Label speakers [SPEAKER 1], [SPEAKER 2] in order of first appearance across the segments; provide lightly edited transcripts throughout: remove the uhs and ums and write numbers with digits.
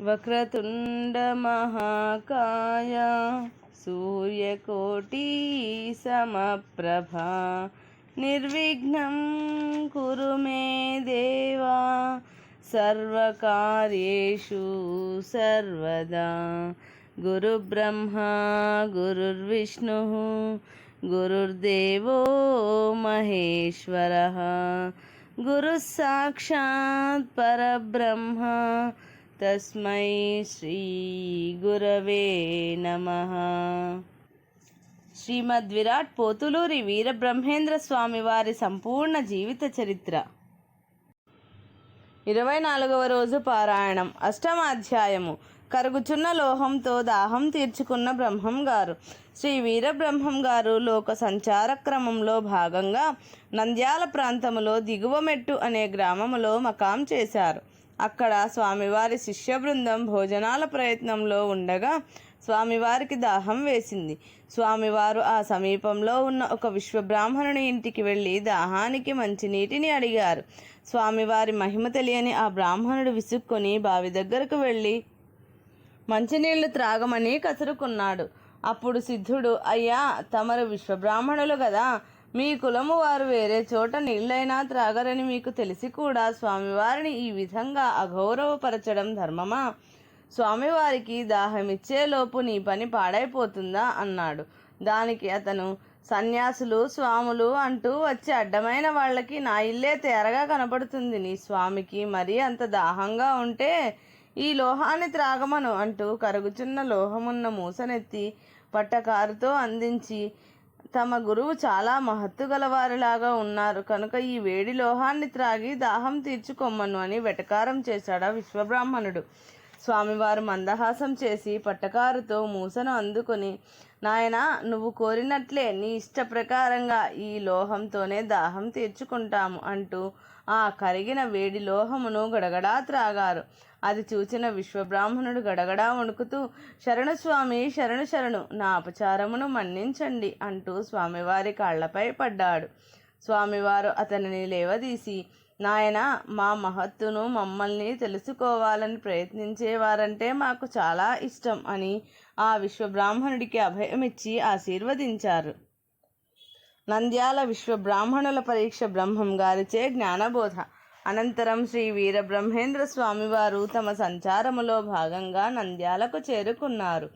[SPEAKER 1] వక్రతుండ మహాకాయ సూర్యకోటి సమప్రభా నిర్విఘ్నం కురు మే దేవా సర్వకార్యేషు సర్వదా. గురుబ్రహ్మా గురుర్విష్ణు గురుర్దేవో మహేశ్వరః గురుః సాక్షాత్ పరబ్రహ్మ తస్మై శ్రీ గురవే నమః. శ్రీమద్ విరాట్ పోతులూరి వీరబ్రహ్మేంద్ర స్వామి వారి సంపూర్ణ జీవిత చరిత్ర. 24వ రోజు పారాయణం. అష్టమ అధ్యాయము. కరుగుచున్న లోహంతో దాహం తీర్చుకున్న బ్రహ్మం గారు. శ్రీ వీరబ్రహ్మం గారు లోక సంచార క్రమంలో భాగంగా నంద్యాల ప్రాంతములో దిగువమెట్టు అనే గ్రామములో మకాం చేశారు. అక్కడ స్వామివారి శిష్య బృందం భోజనాల ప్రయత్నంలో ఉండగా స్వామివారికి దాహం వేసింది. స్వామివారు ఆ సమీపంలో ఉన్న ఒక విశ్వబ్రాహ్మణుని ఇంటికి వెళ్ళి దాహానికి మంచినీటిని అడిగారు. స్వామివారి మహిమ తెలియని ఆ బ్రాహ్మణుడు విసుక్కొని బావి దగ్గరకు వెళ్ళి మంచినీళ్లు త్రాగమని కసురుకున్నాడు. అప్పుడు సిద్ధుడు, అయ్యా, తమరు విశ్వబ్రాహ్మణులు కదా, మీ కులము వారు వేరే చోట నీళ్లైనా త్రాగరని మీకు తెలిసి కూడా స్వామివారిని ఈ విధంగా అగౌరవపరచడం ధర్మమా? స్వామివారికి దాహమిచ్చేలోపు నీ పని పాడైపోతుందా అన్నాడు. దానికి అతను, సన్యాసులు స్వాములు అంటూ వచ్చి అడ్డమైన వాళ్ళకి నా ఇల్లే తేరగా కనపడుతుంది. నీ స్వామికి మరీ అంత దాహంగా ఉంటే ఈ లోహాన్ని త్రాగమను అంటూ కరుగుచున్న లోహమున్న మూసనెత్తి పట్టకారుతో అందించి, తమ గురువు చాలా మహత్తు గలవారిలాగా ఉన్నారు కనుక ఈ వేడి లోహాన్ని త్రాగి దాహం తీర్చుకొమ్మను అని వెటకారం చేశాడా విశ్వబ్రాహ్మణుడు. స్వామివారు మందహాసం చేసి పట్టకారుతో మూసను అందుకొని, నాయనా, నువ్వు కోరినట్లే నీ ఇష్ట ప్రకారంగా ఈ లోహంతోనే దాహం తీర్చుకుంటాము అంటూ ఆ కరిగిన వేడి లోహమును గడగడా త్రాగారు. అది చూచిన విశ్వబ్రాహ్మణుడు గడగడా వణుకుతూ, శరణు స్వామి, శరణు శరణు, నా అపచారమును మన్నించండి అంటూ స్వామివారి కాళ్లపై పడ్డాడు. స్వామివారు అతనిని లేవదీసి, నాయనా, మా మహత్తును మమ్మల్ని తెలుసుకోవాలని ప్రయత్నించేవారంటే మాకు చాలా ఇష్టం అని ఆ విశ్వబ్రాహ్మణుడికి అభయమిచ్చి ఆశీర్వదించారు. నంద్యాల విశ్వబ్రాహ్మణుల పరీక్ష బ్రహ్మం గారిచే జ్ఞానబోధ. అనంతరం శ్రీ వీరబ్రహ్మేంద్ర స్వామివారు తమ సంచారములో భాగంగా నంద్యాలకు చేరుకున్నారు.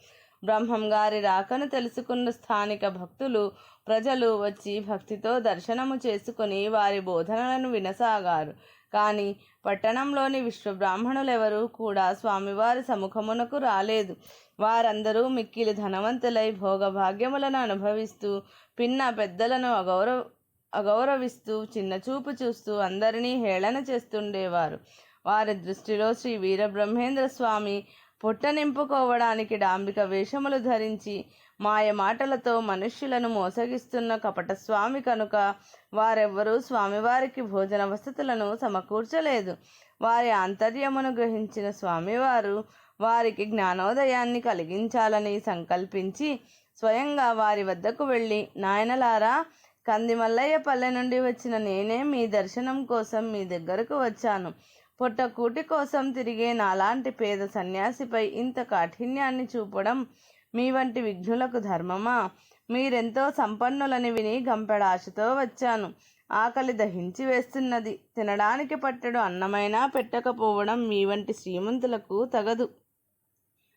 [SPEAKER 1] బ్రహ్మం గారి రాకను తెలుసుకున్న స్థానిక భక్తులు ప్రజలు వచ్చి భక్తితో దర్శనము చేసుకుని వారి బోధనలను వినసాగారు. కానీ పట్టణంలోని విశ్వబ్రాహ్మణులెవరూ కూడా స్వామివారి సముఖమునకు రాలేదు. వారందరూ మిక్కిలి ధనవంతులై భోగభాగ్యములను అనుభవిస్తూ పిన్న పెద్దలను అగౌరవిస్తూ చిన్నచూపు చూస్తూ అందరినీ హేళన చేస్తుండేవారు. వారి దృష్టిలో శ్రీ వీరబ్రహ్మేంద్ర స్వామి పొట్ట నింపుకోవడానికి డాంబిక వేషములు ధరించి మాయ మాటలతో మనుష్యులను మోసగిస్తున్న కపట స్వామి కనుక వారెవ్వరూ స్వామివారికి భోజన వసతులను సమకూర్చలేదు. వారి ఆంతర్యమును గ్రహించిన స్వామివారు వారికి జ్ఞానోదయాన్ని కలిగించాలని సంకల్పించి స్వయంగా వారి వద్దకు వెళ్ళి, నాయనలారా, కందిమల్లయ్య పల్లె నుండి వచ్చిన నేనే మీ దర్శనం కోసం మీ దగ్గరకు వచ్చాను. పొట్టకూటి కోసం తిరిగే నాలాంటి పేద సన్యాసిపై ఇంత కాఠిన్యాన్ని చూపడం మీ వంటి విఘ్నులకు ధర్మమా? మీరెంతో సంపన్నులని విని గంపెడాశతో వచ్చాను. ఆకలి దహించి వేస్తున్నది. తినడానికి పట్టెడు అన్నమైనా పెట్టకపోవడం మీ వంటి శ్రీమంతులకు తగదు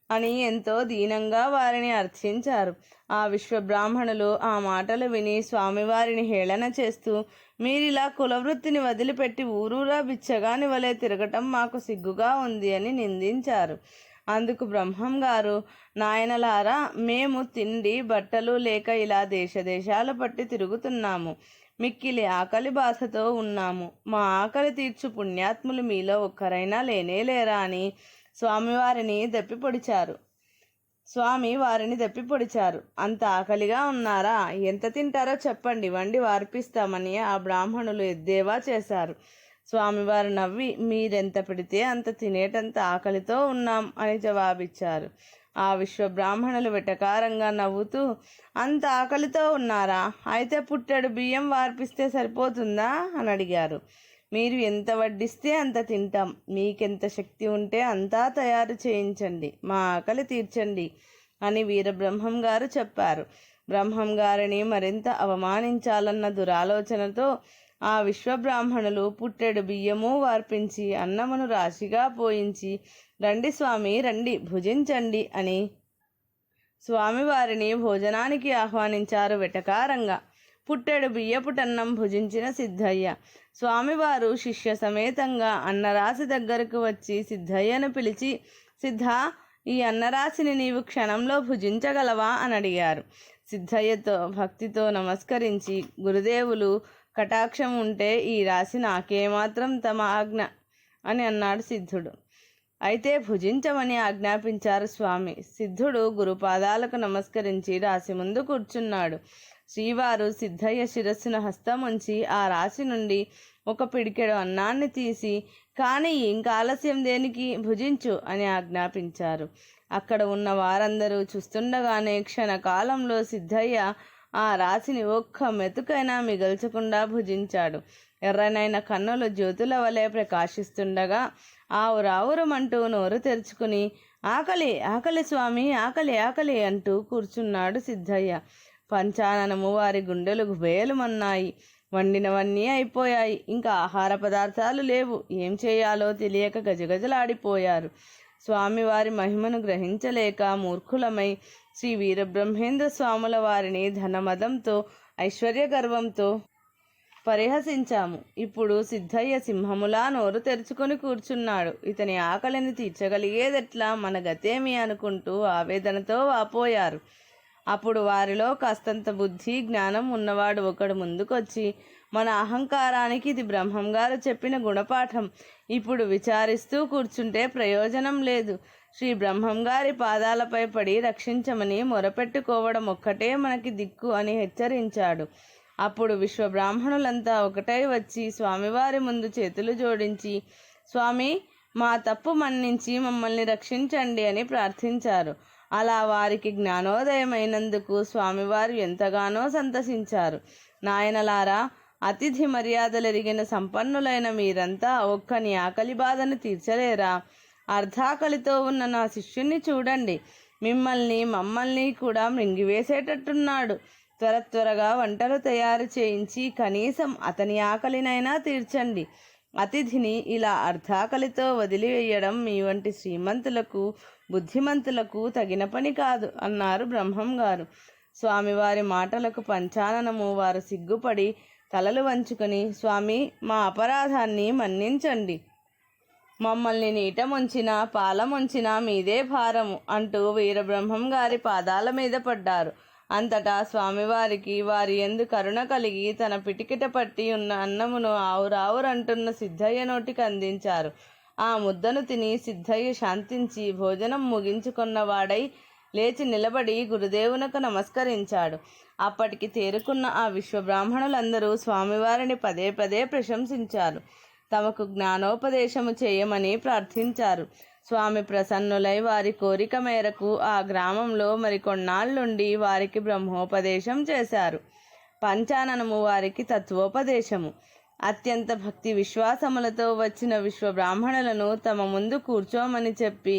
[SPEAKER 1] అని ఎంతో దీనంగా వారిని అర్థించారు. ఆ విశ్వబ్రాహ్మణులు ఆ మాటలు విని స్వామివారిని హేళన చేస్తూ, మీరిలా కులవృత్తిని వదిలిపెట్టి ఊరూరా బిచ్చగాని వలె తిరగటం మాకు సిగ్గుగా ఉంది అని నిందించారు. అందుకు బ్రహ్మం గారు, నాయనలారా, మేము తిండి బట్టలు లేక ఇలా దేశాలు పట్టి తిరుగుతున్నాము. మిక్కిలి ఆకలి బాధతో ఉన్నాము. మా ఆకలి తీర్చు పుణ్యాత్ములు మీలో ఒక్కరైనా లేనేలేరా అని స్వామి వారిని దప్పిపొడిచారు. అంత ఆకలిగా ఉన్నారా? ఎంత తింటారో చెప్పండి, వండి వార్పిస్తామని ఆ బ్రాహ్మణులు ఎద్దేవా చేశారు. స్వామివారు నవ్వి, మీరెంత పెడితే అంత తినేటంత ఆకలితో ఉన్నాం అని జవాబిచ్చారు. ఆ విశ్వబ్రాహ్మణులు వెటకారంగా నవ్వుతూ, అంత ఆకలితో ఉన్నారా? అయితే పుట్టెడు బియ్యం వార్పిస్తే సరిపోతుందా అని అడిగారు. మీరు ఎంత వడ్డిస్తే అంత తింటాం. మీకెంత శక్తి ఉంటే అంతా తయారు చేయించండి, మా ఆకలి తీర్చండి అని వీరబ్రహ్మం గారు చెప్పారు. బ్రహ్మం గారిని మరింత అవమానించాలన్న దురాలోచనతో ఆ విశ్వబ్రాహ్మణులు పుట్టెడు బియ్యము వార్పించి అన్నమును రాశిగా పోయించి, రండి స్వామి రండి భుజించండి అని స్వామివారిని భోజనానికి ఆహ్వానించారు వెటకారంగా. పుట్టెడు బియ్యపుటన్నం భుజించిన సిద్ధయ్య స్వామివారు శిష్య సమేతంగా అన్నరాశి దగ్గరకు వచ్చి సిద్ధయ్యను పిలిచి, సిద్ధ, ఈ అన్నరాశిని నీవు క్షణంలో భుజించగలవా అని అడిగారు. సిద్ధయ్యతో భక్తితో నమస్కరించి, గురుదేవులు కటాక్షం ఉంటే ఈ రాశి నాకేమాత్రం తమ ఆజ్ఞ అని అన్నాడు సిద్ధుడు. అయితే భుజించమని ఆజ్ఞాపించారు స్వామి. సిద్ధుడు గురుపాదాలకు నమస్కరించి రాశి ముందు కూర్చున్నాడు. శ్రీవారు సిద్ధయ్య శిరస్సును హస్తముంచి ఆ రాశి నుండి ఒక పిడికెడు అన్నాన్ని తీసి, కానీ ఇంకా ఆలస్యం దేనికి, భుజించు అని ఆజ్ఞాపించారు. అక్కడ ఉన్న వారందరూ చూస్తుండగానే క్షణకాలంలో సిద్ధయ్య ఆ రాశిని ఒక్క మెతుకైనా మిగల్చకుండా భుజించాడు. ఎర్రనైన కన్నులు జ్యోతుల వలె ప్రకాశిస్తుండగా ఆవురావురమంటూ నోరు తెరుచుకుని, ఆకలి ఆకలి స్వామి, ఆకలి ఆకలి అంటూ కూర్చున్నాడు సిద్ధయ్య. పంచాననము వారి గుండెలు గుబేలుమన్నాయి. వండినవన్నీ అయిపోయాయి, ఇంకా ఆహార పదార్థాలు లేవు. ఏం చేయాలో తెలియక గజగజలాడిపోయారు. స్వామివారి మహిమను గ్రహించలేక మూర్ఖులమై శ్రీ వీరబ్రహ్మేంద్ర స్వాముల వారిని ధనమదంతో ఐశ్వర్య గర్వంతో పరిహసించాము. ఇప్పుడు సిద్ధయ్య సింహములా నోరు తెరుచుకొని కూర్చున్నాడు. ఇతని ఆకలిని తీర్చగలిగేదెట్లా, మన గతేమి అనుకుంటూ ఆవేదనతో వాపోయారు. అప్పుడు వారిలో కాస్తంత బుద్ధి జ్ఞానం ఉన్నవాడు ఒకడు ముందుకొచ్చి, మన అహంకారానికి ఇది బ్రహ్మం గారు చెప్పిన గుణపాఠం. ఇప్పుడు విచారిస్తూ కూర్చుంటే ప్రయోజనం లేదు. శ్రీ బ్రహ్మం గారి పాదాలపై పడి రక్షించమని మొరపెట్టుకోవడం ఒక్కటే మనకి దిక్కు అని హెచ్చరించాడు. అప్పుడు విశ్వబ్రాహ్మణులంతా ఒకటై వచ్చి స్వామివారి ముందు చేతులు జోడించి, స్వామి, మా తప్పు మన్నించి మమ్మల్ని రక్షించండి అని ప్రార్థించారు. అలా వారికి జ్ఞానోదయమైనందుకు స్వామివారు ఎంతగానో సంతసించారు. నాయనలారా, అతిథి మర్యాదలెరిగిన సంపన్నులైన మీరంతా ఒక్కని ఆకలి బాధను తీర్చలేరా? అర్ధాకలితో ఉన్న నా శిష్యుణ్ణి చూడండి, మమ్మల్ని కూడా మృంగివేసేటట్టున్నాడు. త్వరగా వంటలు తయారు చేయించి కనీసం అతని ఆకలినైనా తీర్చండి. అతిథిని ఇలా అర్ధాకలితో వదిలివేయడం మీ వంటి శ్రీమంతులకు బుద్ధిమంతులకు తగిన పని కాదు అన్నారు బ్రహ్మం గారు. స్వామివారి మాటలకు పంచాననము వారు సిగ్గుపడి తలలు వంచుకొని, స్వామి, మా అపరాధాన్ని మన్నించండి, మమ్మల్ని నీట ముంచినా పాల ముంచినా మీదే భారము అంటూ వీరబ్రహ్మం గారి పాదాల మీద పడ్డారు. అంతటా స్వామివారికి వారి యందు కరుణ కలిగి తన పిటికిట పట్టి ఉన్న అన్నమును ఆవురావురంటున్న సిద్ధయ్య నోటికి అందించారు. ఆ ముద్దను తిని సిద్ధయ్య శాంతించి భోజనం ముగించుకున్నవాడై లేచి నిలబడి గురుదేవునకు నమస్కరించాడు. అప్పటికి తేరుకున్న ఆ విశ్వబ్రాహ్మణులందరూ స్వామివారిని పదే పదే ప్రశంసించారు. తమకు జ్ఞానోపదేశము చేయమని ప్రార్థించారు. స్వామి ప్రసన్నులై వారి కోరిక మేరకు ఆ గ్రామంలో మరికొన్నాళ్ళుండి వారికి బ్రహ్మోపదేశం చేశారు. పంచాననము వారికి తత్వోపదేశము. అత్యంత భక్తి విశ్వాసములతో వచ్చిన విశ్వబ్రాహ్మణులను తమ ముందు కూర్చోమని చెప్పి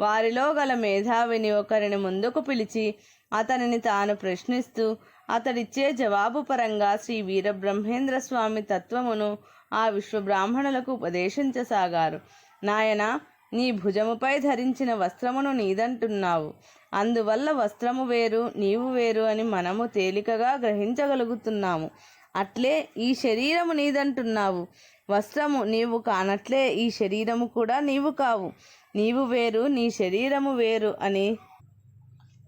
[SPEAKER 1] వారిలో గల మేధావిని ఒకరిని ముందుకు పిలిచి అతనిని తాను ప్రశ్నిస్తూ అతడిచ్చే జవాబు పరంగా శ్రీ వీరబ్రహ్మేంద్ర స్వామి తత్వమును ఆ విశ్వబ్రాహ్మణులకు ఉపదేశించసాగారు. నాయన, నీ భుజముపై ధరించిన వస్త్రమును నీదంటున్నావు. అందువల్ల వస్త్రము వేరు, నీవు వేరు అని మనము తేలికగా గ్రహించగలుగుతున్నాము. అట్లే ఈ శరీరము నీదంటున్నావు. వస్త్రము నీవు కానట్లే ఈ శరీరము కూడా నీవు కావు. నీవు వేరు, నీ శరీరము వేరు అని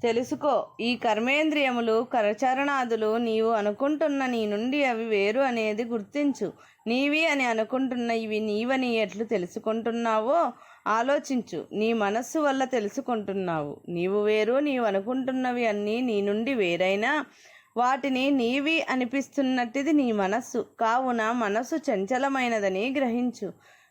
[SPEAKER 1] తెలుసుకో. ఈ కర్మేంద్రియములు, కరచరణాదులు నీవు అనుకుంటున్న నీ నుండి అవి వేరు అనేది గుర్తించు. నీవి అని అనుకుంటున్న ఇవి నీవని ఎట్లు తెలుసుకుంటున్నావో ఆలోచించు. నీ మనస్సు వల్ల తెలుసుకుంటున్నావు. నీవు వేరు, నీవు అనుకుంటున్నవి అన్నీ నీ నుండి వేరైనా వాటిని నీవి అనిపిస్తున్నట్టిది నీ మనస్సు. కావున మనస్సు చంచలమైనదని గ్రహించు.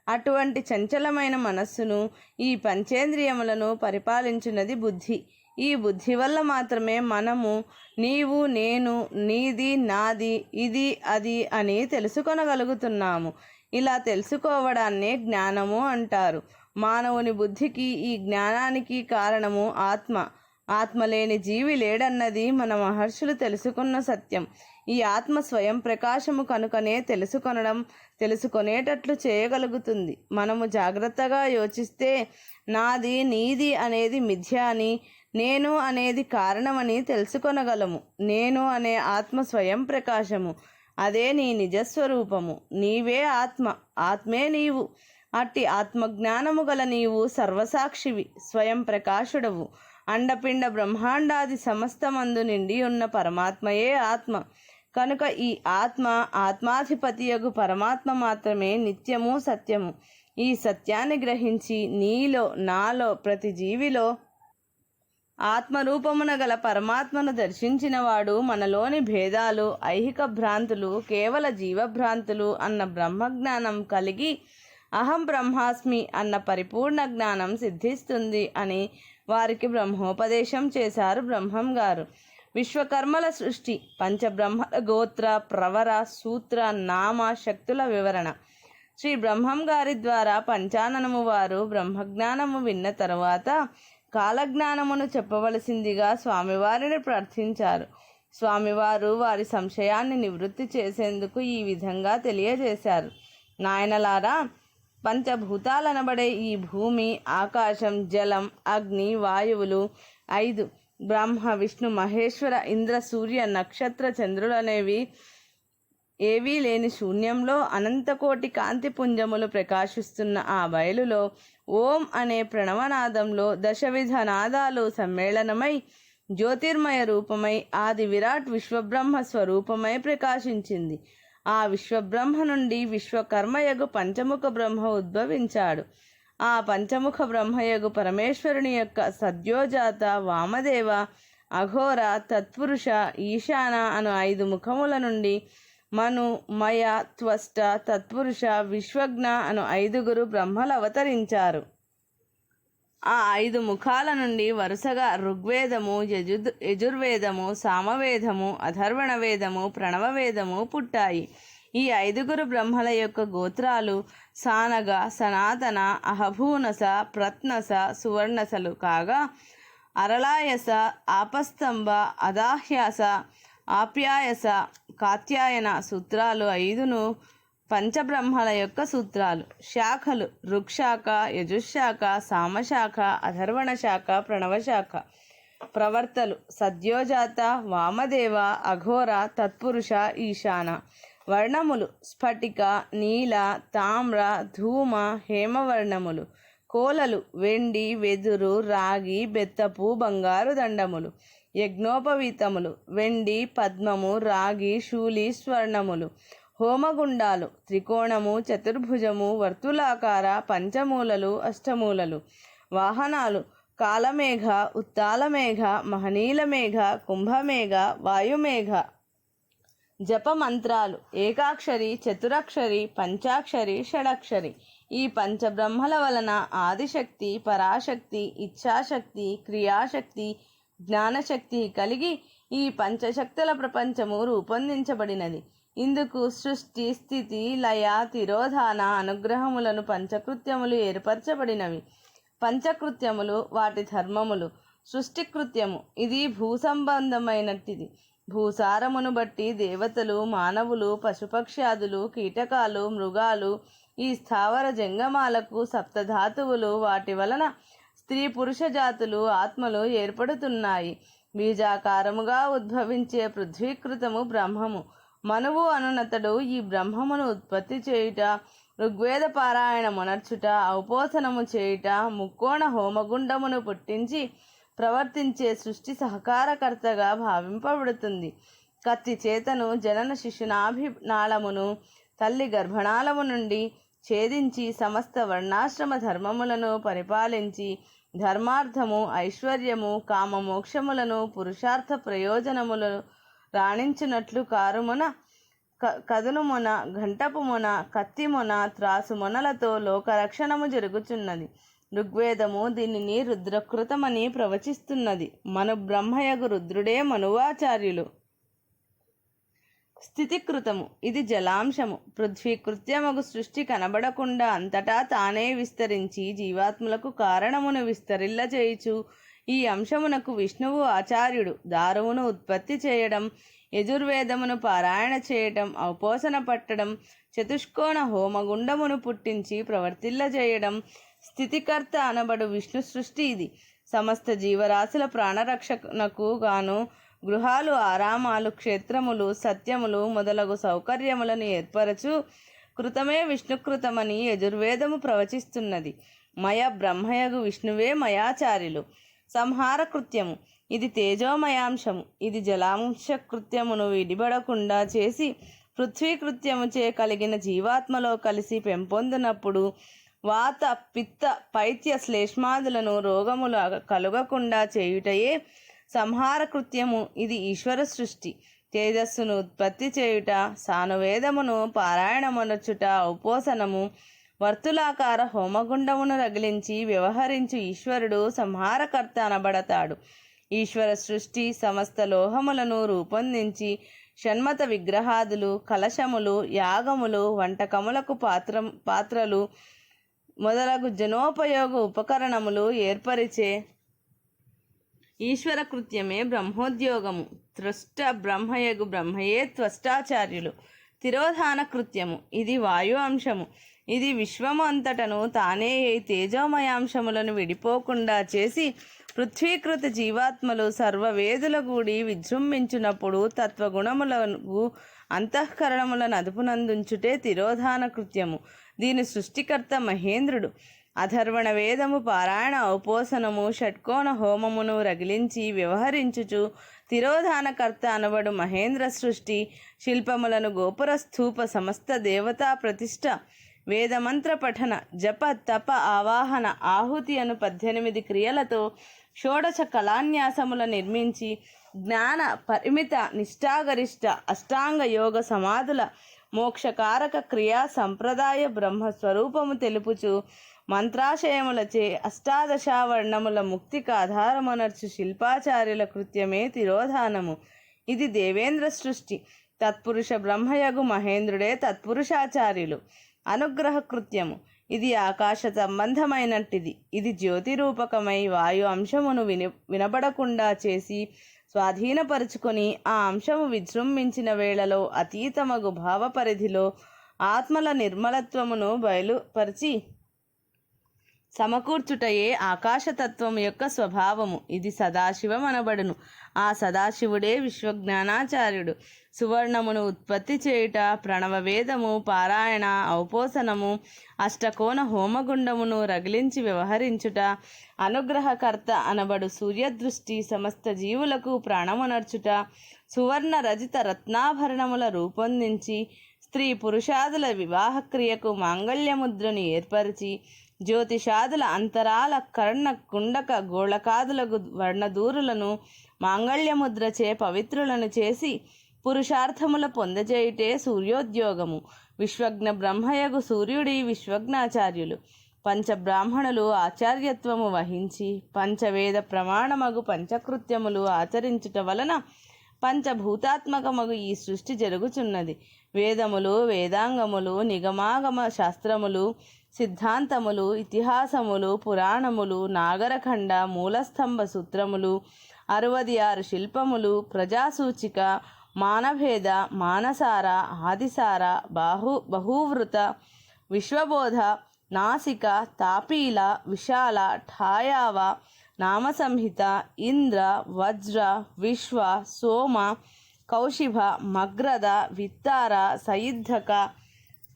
[SPEAKER 1] అటువంటి చంచలమైన మనస్సును, ఈ పంచేంద్రియములను పరిపాలించున్నది బుద్ధి. ఈ బుద్ధి వల్ల మాత్రమే మనము నీవు, నేను, నీది, నాది, ఇది, అది అని తెలుసుకొనగలుగుతున్నాము. ఇలా తెలుసుకోవడాన్నే జ్ఞానము అంటారు. మానవుని బుద్ధికి ఈ జ్ఞానానికి కారణము ఆత్మ లేని జీవి లేడన్నది మన మహర్షులు తెలుసుకున్న సత్యం. ఈ ఆత్మ స్వయం ప్రకాశము కనుకనే తెలుసుకొనేటట్లు చేయగలుగుతుంది. మనము జాగ్రత్తగా యోచిస్తే నాది నీది అనేది మిథ్య అని, నేను అనేది కారణమని తెలుసుకొనగలము. నేను అనే ఆత్మ స్వయం ప్రకాశము, అదే నీ నిజస్వరూపము. నీవే ఆత్మే నీవు. అట్టి ఆత్మజ్ఞానము గల నీవు సర్వసాక్షివి, స్వయం ప్రకాశుడవు. అండపిండ బ్రహ్మాండాది సమస్తమందు నిండి ఉన్న పరమాత్మయే ఆత్మ. కనుక ఈ ఆత్మాధిపతియగు పరమాత్మ మాత్రమే నిత్యము సత్యము. ఈ సత్యాన్ని గ్రహించి నీలో నాలో ప్రతి జీవిలో ఆత్మరూపమున గల పరమాత్మను దర్శించినవాడు మనలోని భేదాలు, ఐహిక భ్రాంతులు కేవల జీవభ్రాంతులు అన్న బ్రహ్మజ్ఞానం కలిగి అహం బ్రహ్మాస్మి అన్న పరిపూర్ణ జ్ఞానం సిద్ధిస్తుంది అని వారికి బ్రహ్మోపదేశం చేశారు బ్రహ్మం గారు. విశ్వకర్మల సృష్టి, పంచబ్రహ్మల గోత్ర ప్రవర సూత్ర నామ శక్తుల వివరణ. శ్రీ బ్రహ్మం గారి ద్వారా పంచాననము వారు బ్రహ్మజ్ఞానము విన్న తరువాత కాలజ్ఞానమును చెప్పవలసిందిగా స్వామివారిని ప్రార్థించారు. స్వామివారు వారి సంశయాన్ని నివృత్తి చేసేందుకు ఈ విధంగా తెలియజేశారు. నాయనలారా, పంచభూతాలనబడే ఈ భూమి, ఆకాశం, జలం, అగ్ని, వాయువులు 5, బ్రహ్మ విష్ణు మహేశ్వర ఇంద్ర సూర్య నక్షత్ర చంద్రులనేవి ఏవీ లేని శూన్యంలో అనంతకోటి కాంతి పుంజములు ప్రకాశిస్తున్న ఆ బయలులో ఓం అనే ప్రణవనాదంలో దశవిధ నాదాలు సమ్మేళనమై జ్యోతిర్మయ రూపమై ఆది విరాట్ విశ్వబ్రహ్మ స్వరూపమై ప్రకాశించింది. ఆ విశ్వబ్రహ్మ నుండి విశ్వకర్మయగు పంచముఖ బ్రహ్మ ఉద్భవించాడు. ఆ పంచముఖ బ్రహ్మయగు పరమేశ్వరుని యొక్క సద్యోజాత వామదేవ, అఘోర, తత్పురుష, ఈశాన అను 5 ముఖముల నుండి మను, మయ, త్వష్ట, తత్పురుష, విశ్వజ్ఞ అను 5 బ్రహ్మలు అవతరించారు. ఆ 5 ముఖాల నుండి వరుసగా ఋగ్వేదము, యజుర్వేదము, సామవేదము, అథర్వణ వేదము, ప్రణవ వేదము పుట్టాయి. ఈ 5 బ్రహ్మల యొక్క గోత్రాలు సానగ, సనాతన, అహభూనస, ప్రత్నస, సువర్ణసలు కాగా అరళాయస, ఆపస్తంభ, అదాహ్యాస, ఆప్యాయస, కాత్యాయన సూత్రాలు 5 పంచబ్రహ్మల యొక్క సూత్రాలు. శాఖలు ఋక్శాఖ, యజుశాఖ, సామశాఖ, అథర్వణ శాఖ, ప్రణవశాఖ. ప్రవర్తలు సద్యోజాత, వామదేవ, అఘోర, తత్పురుష, ఈశాన. వర్ణములు స్ఫటిక, నీల, తామ్ర, ధూమ, హేమవర్ణములు. కోలలు వెండి, వెదురు, రాగి, బెత్తపు, బంగారు దండములు. యజ్ఞోపవీతములు వెండి, పద్మము, రాగి, శూలి, స్వర్ణములు. హోమగుండాలు త్రికోణము, చతుర్భుజము, వర్తులాకార, పంచమూలలు, అష్టమూలలు. వాహనాలు కాలమేఘ, ఉత్తాలమేఘ, మహనీలమేఘ, కుంభమేఘ, వాయుమేఘ. జపమంత్రాలు ఏకాక్షరి, చతురక్షరి, పంచాక్షరి, షడక్షరి. ఈ పంచబ్రహ్మల వలన ఆదిశక్తి, పరాశక్తి, ఇచ్ఛాశక్తి, క్రియాశక్తి, జ్ఞానశక్తి కలిగి ఈ పంచశక్తుల ప్రపంచము రూపొందించబడినది. ఇందుకు సృష్టి, స్థితి, లయ, తిరోధాన, అనుగ్రహములను పంచకృత్యములు ఏర్పరచబడినవి. పంచకృత్యములు వాటి ధర్మములు. సృష్టికృత్యము ఇది భూసంబంధమైనటిది. భూసారమును బట్టి దేవతలు, మానవులు, పశుపక్ష్యాదులు, కీటకాలు, మృగాలు, ఈ స్థావర జంగమాలకు సప్తధాతువులు, వాటి వలన స్త్రీ పురుష జాతులు, ఆత్మలు ఏర్పడుతున్నాయి. బీజాకారముగా ఉద్భవించే పృథ్వీకృతము బ్రహ్మము. మనువు అనునతడు ఈ బ్రహ్మమును ఉత్పత్తి చేయుట, ఋగ్వేద పారాయణమునర్చుట, ఔపోసనము చేయుట, ముక్కోణ హోమగుండమును పుట్టించి ప్రవర్తించే సృష్టి సహకారకర్తగా భావింపబడుతుంది. కత్తి చేతను జనన శిశునాభినాళమును తల్లి గర్భనాళము నుండి ఛేదించి సమస్త వర్ణాశ్రమ ధర్మములను పరిపాలించి ధర్మార్థము, ఐశ్వర్యము, కామమోక్షములను, పురుషార్థ ప్రయోజనములను రాణించినట్లు కారుమున, కదునుమున, ఘంటపుమున, కత్తిమున, త్రాసుమునలతో లోకరక్షణము జరుగుచున్నది. ఋగ్వేదము దీనిని రుద్రకృతమని ప్రవచిస్తున్నది. మను బ్రహ్మయగు రుద్రుడే మనువాచార్యులు. స్థితికృతము ఇది జలాంశము. పృథ్వీకృత్యమగు సృష్టి కనబడకుండా అంతటా తానే విస్తరించి జీవాత్ములకు కారణమును విస్తరిల్ల చేయుచు ఈ అంశమునకు విష్ణువు ఆచార్యుడు. దారువును ఉత్పత్తి చేయడం, యజుర్వేదమును పారాయణ చేయటం, ఔపోసన పట్టడం, చతుష్కోణ హోమగుండమును పుట్టించి ప్రవర్తిల్ల చేయడం స్థితికర్త అనబడు విష్ణు సృష్టి ఇది. సమస్త జీవరాశుల ప్రాణరక్షణకు గాను గృహాలు, ఆరామాలు, క్షేత్రములు, సత్యములు మొదలగు సౌకర్యములను ఏర్పరచు కృతమే విష్ణుకృతమని యజుర్వేదము ప్రవచిస్తున్నది. మయ బ్రహ్మయగు విష్ణువే మయాచార్యులు. సంహార కృత్యము ఇది తేజోమయాంశము. ఇది జలాంశ కృత్యమును విడిబడకుండా చేసి పృథ్వీకృత్యముచే కలిగిన జీవాత్మలో కలిసి పెంపొందినప్పుడు వాత, పిత్త, పైత్య, శ్లేష్మాదులను రోగములు కలుగకుండా చేయుటయే సంహార కృత్యము. ఇది ఈశ్వర సృష్టి. తేజస్సును ఉత్పత్తి చేయుట, సానువేదమును పారాయణమనొచ్చుట, ఔపోసనము, వర్తులాకార హోమగుండమును రగిలించి వ్యవహరించు ఈశ్వరుడు సంహారకర్త అనబడతాడు. ఈశ్వర సృష్టి సమస్త లోహములను రూపొందించి షణ్మత విగ్రహాదులు, కలశములు, యాగములు, వంటకములకు పాత్రలు మొదలగు జనోపయోగ ఉపకరణములు ఏర్పరిచే ఈశ్వర కృత్యమే బ్రహ్మోద్యోగము. త్వష్ట బ్రహ్మయగు బ్రహ్మయే త్వష్టాచార్యులు. తిరోధాన కృత్యము ఇది వాయు అంశము. ఇది విశ్వము అంతటను తానే తేజోమయాంశములను విడిపోకుండా చేసి పృథ్వీకృత జీవాత్మలు సర్వవేదుల గూడి విజృంభించినప్పుడు తత్వగుణములకు అంతఃకరణములను అదుపునందుంచుటే తిరోధాన కృత్యము. దీని సృష్టికర్త మహేంద్రుడు. అధర్వణ వేదము పారాయణ, ఔపోసనము, షట్కోణ హోమమును రగిలించి వ్యవహరించుచు తిరోధానకర్త అనబడు మహేంద్ర సృష్టి. శిల్పములను, గోపుర స్థూప, సమస్త దేవతా ప్రతిష్ఠ, వేదమంత్ర పఠన, జప, తప, ఆవాహన, ఆహుతి అను 18 క్రియలతో షోడశ కళాన్యాసముల నిర్మించి జ్ఞాన పరిమిత నిష్ఠాగరిష్ట అష్టాంగ యోగ సమాధుల మోక్షకారక క్రియా సంప్రదాయ బ్రహ్మస్వరూపము తెలుపుచు మంత్రాశయములచే అష్టాదశావర్ణముల ముక్తికి ఆధారమనర్చు శిల్పాచార్యుల కృత్యమే తిరోధానము. ఇది దేవేంద్ర సృష్టి. తత్పురుష బ్రహ్మయగు మహేంద్రుడే తత్పురుషాచార్యులు. అనుగ్రహ కృత్యము ఇది ఆకాశ సంబంధమైనట్టిది. ఇది జ్యోతి రూపకమై వాయు అంశమును వినబడకుండా చేసి స్వాధీనపరుచుకొని ఆ అంశము విజృంభించిన వేళలో అతీతమగు భావ పరిధిలో ఆత్మల నిర్మలత్వమును బయలుపరిచి సమకూర్చుటయే ఆకాశతత్వం యొక్క స్వభావము. ఇది సదాశివం అనబడును. ఆ సదాశివుడే విశ్వజ్ఞానాచార్యుడు. సువర్ణమును ఉత్పత్తి చేయుట, ప్రణవవేదము పారాయణ, ఔపోసనము, అష్టకోణ హోమగుండమును రగిలించి వ్యవహరించుట, అనుగ్రహకర్త అనబడు సూర్యదృష్టి, సమస్త జీవులకు ప్రాణమునర్చుట, సువర్ణ రజిత రత్నాభరణముల రూపొందించి స్త్రీ పురుషాదుల వివాహక్రియకు మాంగళ్యముద్రను ఏర్పరిచి జ్యోతిషాదుల అంతరాల కర్ణ కుండక గోళకాదులకు వర్ణదూరులను మాంగళ్యముద్రచే పవిత్రులను చేసి పురుషార్థముల పొందజేయుటే సూర్యోద్యోగము. విశ్వజ్ఞ బ్రహ్మయగు సూర్యుడి విశ్వజ్ఞాచార్యులు. పంచబ్రాహ్మణులు ఆచార్యత్వము వహించి పంచవేద ప్రమాణమగు పంచకృత్యములు ఆచరించుట వలన పంచభూతాత్మకమగు ఈ సృష్టి జరుగుచున్నది. వేదములు, వేదాంగములు, నిగమాగమ శాస్త్రములు, సిద్ధాంతములు, ఇతిహాసములు, పురాణములు, నాగరఖండ, మూలస్తంభ సూత్రములు, 66 శిల్పములు, ప్రజాసూచిక, మానభేద, మానసార, ఆదిసార, బహూవృత, విశ్వబోధ, నాసిక, తాపీల, విశాల, ఠాయావ, నామసంహిత, ఇంద్ర, వజ్ర, విశ్వ, సోమ, కౌశిభ, మగ్రద, విత్తార, సయుద్ధక,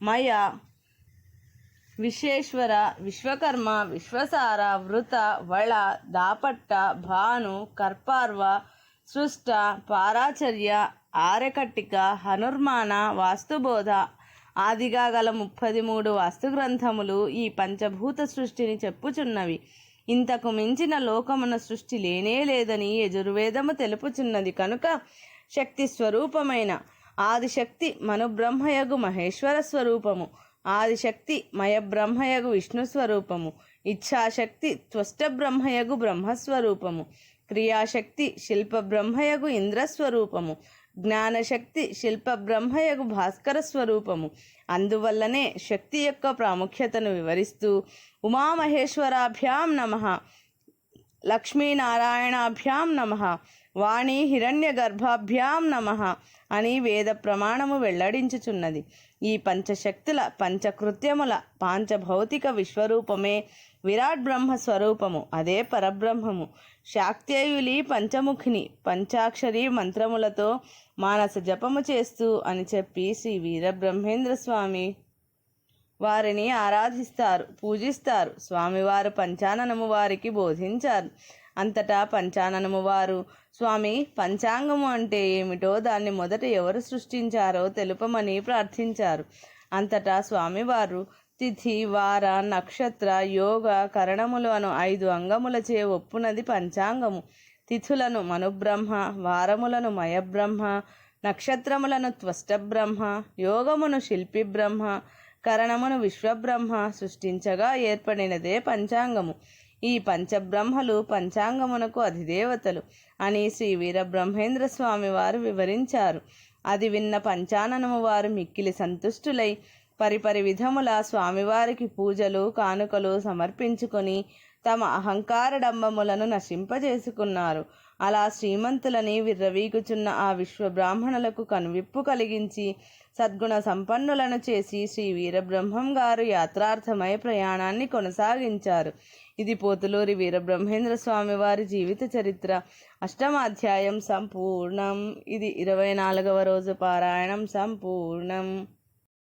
[SPEAKER 1] మయ, విశ్వేశ్వర, విశ్వకర్మ, విశ్వసార, వృత, వళ, దాపట్ట, భాను, కర్పార్వ, సృష్ట, పారాచర్య, ఆర్యకట్టిక, హనుర్మాన, వాస్తుబోధ ఆదిగా గల 33 వాస్తుగ్రంథములు ఈ పంచభూత సృష్టిని చెప్పుచున్నవి. ఇంతకు మించిన లోకమున సృష్టి లేనే లేదని యజుర్వేదము తెలుపుచున్నది. కనుక శక్తి స్వరూపమైన ఆదిశక్తి మనుబ్రహ్మయగు మహేశ్వర స్వరూపము, ఆదిశక్తి మయబ్రహ్మయగు విష్ణు స్వరూపము, ఇచ్ఛాశక్తి త్వష్ట బ్రహ్మయగు బ్రహ్మస్వరూపము, క్రియాశక్తి శిల్ప బ్రహ్మయగు ఇంద్రస్వరూపము, జ్ఞానశక్తి శిల్ప బ్రహ్మయగు భాస్కర స్వరూపము. అందువల్లనే శక్తి యొక్క ప్రాముఖ్యతను వివరిస్తూ ఉమామహేశ్వరాభ్యాం నమః, లక్ష్మీనారాయణాభ్యాం నమః, వాణి హిరణ్య గర్భాభ్యాం నమః అని వేద ప్రమాణము వెల్లడించుచున్నది. ఈ పంచశక్తుల పంచకృత్యముల పాంచభౌతిక విశ్వరూపమే విరాట్ బ్రహ్మ స్వరూపము. అదే పరబ్రహ్మము. శాక్తేయులి పంచముఖిని పంచాక్షరి మంత్రములతో మానస జపము చేస్తూ అని చెప్పి శ్రీ వీరబ్రహ్మేంద్ర స్వామి వారిని ఆరాధిస్తారు, పూజిస్తారు. స్వామివారు పంచాననము వారికి బోధించారు. అంతటా పంచాననము వారు, స్వామి పంచాంగము అంటే ఏమిటో, దాన్ని మొదట ఎవరు సృష్టించారో తెలుపమని ప్రార్థించారు. అంతటా స్వామివారు తిథి, వార, నక్షత్ర, యోగ, కరణములు అను 5 అంగములచే ఒప్పునది పంచాంగము. తిథులను మనుబ్రహ్మ, వారములను మయబ్రహ్మ, నక్షత్రములను త్వష్టబ్రహ్మ, యోగమును శిల్పి బ్రహ్మ, కరణమును విశ్వబ్రహ్మ సృష్టించగా ఏర్పడినదే పంచాంగము. ఈ పంచబ్రహ్మలు పంచాంగమునకు అధిదేవతలు అని శ్రీ వీరబ్రహ్మేంద్ర స్వామి వారు వివరించారు. అది విన్న పంచాననము వారు మిక్కిలి సంతుష్టులై పరిపరి విధముల స్వామివారికి పూజలు కానుకలు సమర్పించుకొని తమ అహంకార డంబములను నశింపజేసుకున్నారు. అలా శ్రీమంతులని విర్రవీగుచున్న ఆ విశ్వబ్రాహ్మణులకు కనువిప్పు కలిగించి సద్గుణ సంపన్నులను చేసి శ్రీ వీరబ్రహ్మం గారు యాత్రార్థమై ప్రయాణాన్ని కొనసాగించారు. ఇది పోతులూరి వీరబ్రహ్మేంద్ర స్వామి వారి జీవిత చరిత్ర. 8వ అధ్యాయం సంపూర్ణం. ఇది 24వ రోజు పారాయణం సంపూర్ణం.